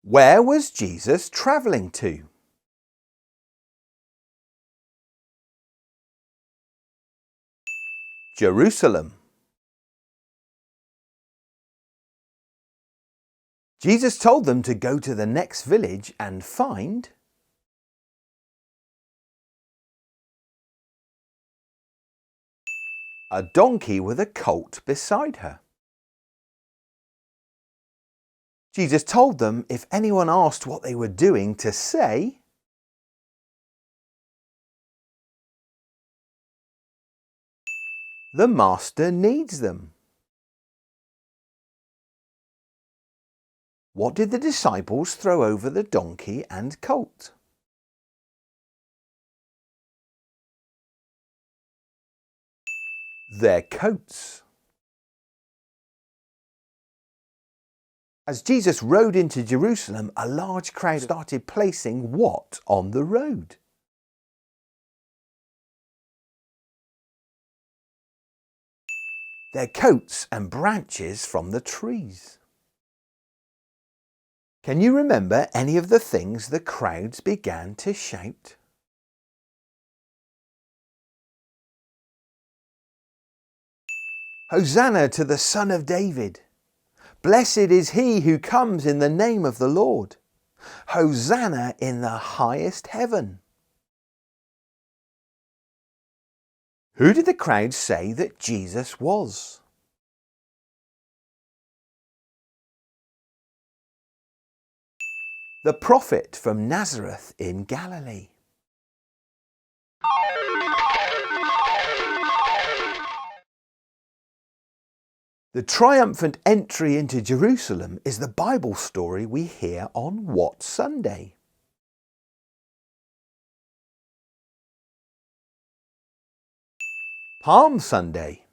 Where was Jesus travelling to? Jerusalem. Jesus told them to go to the next village and find a donkey with a colt beside her. Jesus told them if anyone asked what they were doing to say, "The Master needs them." What did the disciples throw over the donkey and colt? Their coats. As Jesus rode into Jerusalem, a large crowd started placing what on the road? Their coats and branches from the trees. Can you remember any of the things the crowds began to shout? Hosanna to the Son of David! Blessed is he who comes in the name of the Lord. Hosanna in the highest heaven. Who did the crowd say that Jesus was? The prophet from Nazareth in Galilee. The triumphant entry into Jerusalem is the Bible story we hear on what Sunday? Palm Sunday.